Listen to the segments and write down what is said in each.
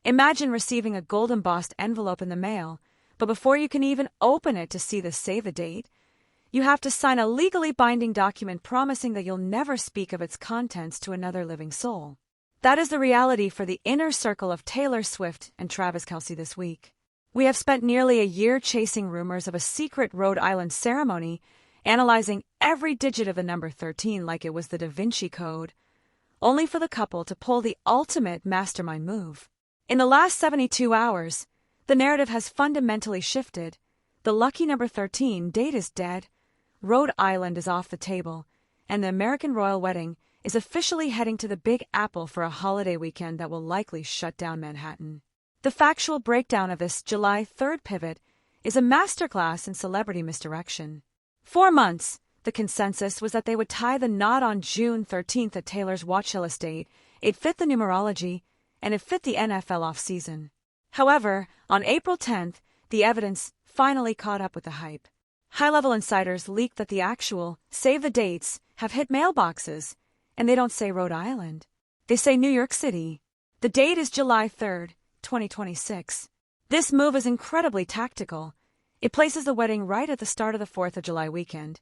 Imagine receiving a gold embossed envelope in the mail, but before you can even open it to see the save the date, you have to sign a legally binding document promising that you'll never speak of its contents to another living soul. That is the reality for the inner circle of Taylor Swift and Travis Kelce this week. We have spent nearly a year chasing rumors of a secret Rhode Island ceremony, analyzing every digit of the number 13 like it was the Da Vinci Code, only for the couple to pull the ultimate mastermind move. In the last 72 hours, the narrative has fundamentally shifted. The lucky number 13 date is dead, Rhode Island is off the table, and the American royal wedding is officially heading to the Big Apple for a holiday weekend that will likely shut down Manhattan. The factual breakdown of this July 3rd pivot is a masterclass in celebrity misdirection. For months, the consensus was that they would tie the knot on June 13th at Taylor's Watchhill estate. It fit the numerology, and it fit the NFL offseason. However, on April 10th, the evidence finally caught up with the hype. High-level insiders leaked that the actual save the dates have hit mailboxes, and they don't say Rhode Island. They say New York City. The date is July 3rd, 2026. This move is incredibly tactical. It places the wedding right at the start of the 4th of July weekend,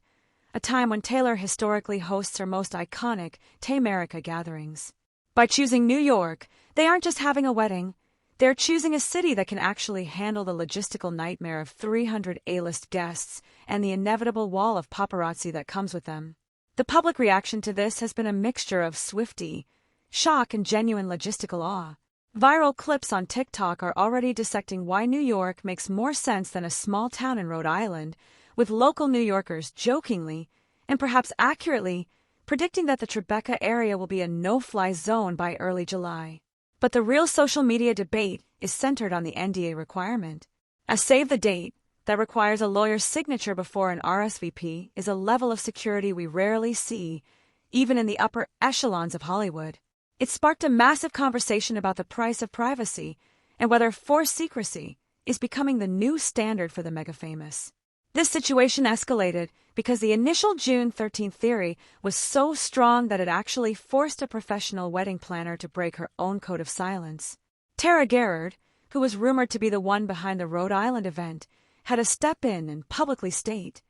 a time when Taylor historically hosts her most iconic Taymerica gatherings. By choosing New York, they aren't just having a wedding, they're choosing a city that can actually handle the logistical nightmare of 300 A-list guests and the inevitable wall of paparazzi that comes with them. The public reaction to this has been a mixture of Swiftie, shock, and genuine logistical awe. Viral clips on TikTok are already dissecting why New York makes more sense than a small town in Rhode Island, with local New Yorkers jokingly, and perhaps accurately, predicting that the Tribeca area will be a no-fly zone by early July. But the real social media debate is centered on the NDA requirement. A save the date that requires a lawyer's signature before an RSVP is a level of security we rarely see, even in the upper echelons of Hollywood. It sparked a massive conversation about the price of privacy and whether forced secrecy is becoming the new standard for the mega-famous. This situation escalated because the initial June 13th theory was so strong that it actually forced a professional wedding planner to break her own code of silence. Tara Gerard, who was rumored to be the one behind the Rhode Island event, had to step in and publicly state,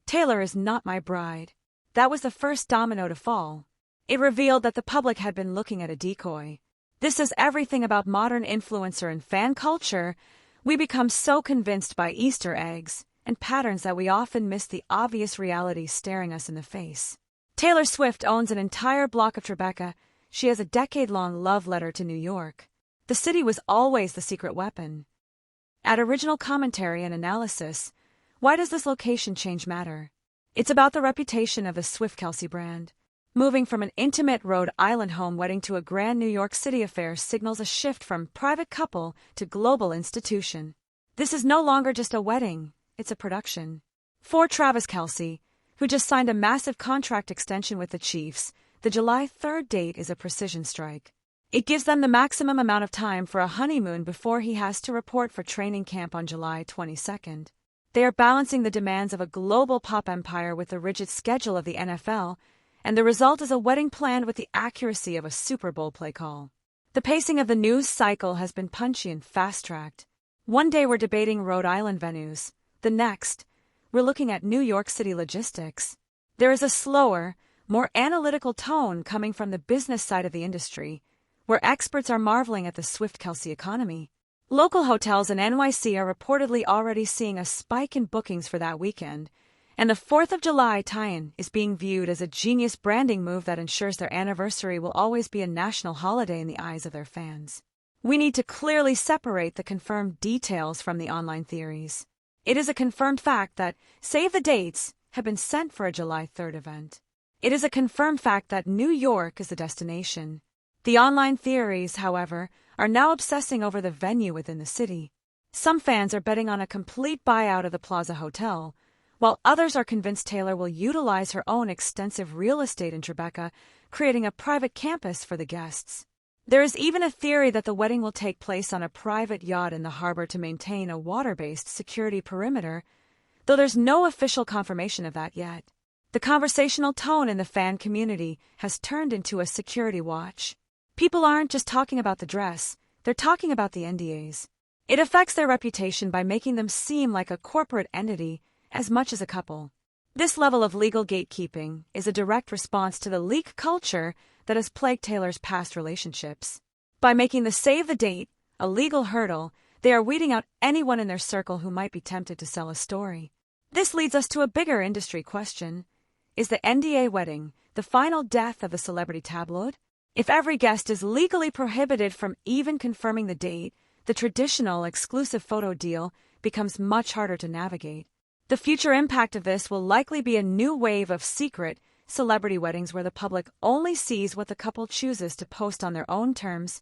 "Taylor is not my bride." That was the first domino to fall. It revealed that the public had been looking at a decoy. This is everything about modern influencer and fan culture. We become so convinced by Easter eggs and patterns that we often miss the obvious reality staring us in the face. Taylor Swift owns an entire block of Tribeca. She has a decade-long love letter to New York. The city was always the secret weapon. Add original commentary and analysis. Why does this location change matter? It's about the reputation of the Swift-Kelce brand. Moving from an intimate Rhode Island home wedding to a grand New York City affair signals a shift from private couple to global institution. This is no longer just a wedding. It's a production. For Travis Kelce, who just signed a massive contract extension with the Chiefs, the July 3rd date is a precision strike. It gives them the maximum amount of time for a honeymoon before he has to report for training camp on July 22nd. They are balancing the demands of a global pop empire with the rigid schedule of the NFL, and the result is a wedding planned with the accuracy of a Super Bowl play call. The pacing of the news cycle has been punchy and fast-tracked. One day we're debating Rhode Island venues. The next, we're looking at New York City logistics. There is a slower, more analytical tone coming from the business side of the industry, where experts are marveling at the Swift-Kelce economy. Local hotels in NYC are reportedly already seeing a spike in bookings for that weekend, and the 4th of July tie-in is being viewed as a genius branding move that ensures their anniversary will always be a national holiday in the eyes of their fans. We need to clearly separate the confirmed details from the online theories. It is a confirmed fact that save the dates have been sent for a July 3rd event. It is a confirmed fact that New York is the destination. The online theories, however, are now obsessing over the venue within the city. Some fans are betting on a complete buyout of the Plaza Hotel, while others are convinced Taylor will utilize her own extensive real estate in Tribeca, creating a private campus for the guests. There is even a theory that the wedding will take place on a private yacht in the harbor to maintain a water-based security perimeter, though there's no official confirmation of that yet. The conversational tone in the fan community has turned into a security watch. People aren't just talking about the dress, they're talking about the NDAs. It affects their reputation by making them seem like a corporate entity as much as a couple. This level of legal gatekeeping is a direct response to the leak culture that has plagued Taylor's past relationships. By making the save the date a legal hurdle, they are weeding out anyone in their circle who might be tempted to sell a story. This leads us to a bigger industry question. Is the NDA wedding the final death of the celebrity tabloid? If every guest is legally prohibited from even confirming the date, the traditional exclusive photo deal becomes much harder to navigate. The future impact of this will likely be a new wave of secret celebrity weddings where the public only sees what the couple chooses to post on their own terms,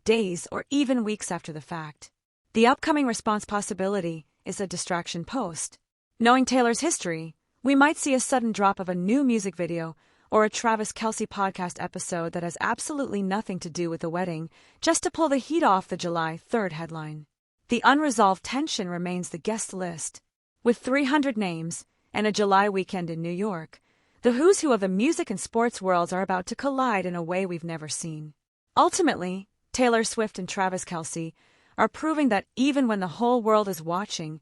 days or even weeks after the fact. The upcoming response possibility is a distraction post. Knowing Taylor's history, we might see a sudden drop of a new music video or a Travis Kelce podcast episode that has absolutely nothing to do with the wedding, just to pull the heat off the July 3rd headline. The unresolved tension remains the guest list. With 300 names and a July weekend in New York, the who's who of the music and sports worlds are about to collide in a way we've never seen. Ultimately, Taylor Swift and Travis Kelce are proving that even when the whole world is watching,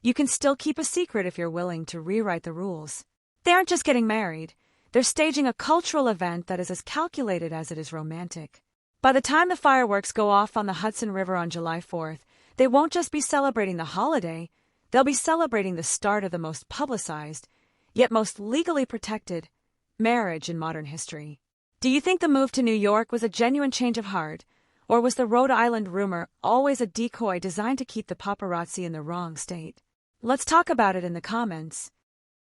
you can still keep a secret if you're willing to rewrite the rules. They aren't just getting married, they're staging a cultural event that is as calculated as it is romantic. By the time the fireworks go off on the Hudson River on July 4th, they won't just be celebrating the holiday, they'll be celebrating the start of the most publicized, yet most legally protected, marriage in modern history. Do you think the move to New York was a genuine change of heart, or was the Rhode Island rumor always a decoy designed to keep the paparazzi in the wrong state? Let's talk about it in the comments.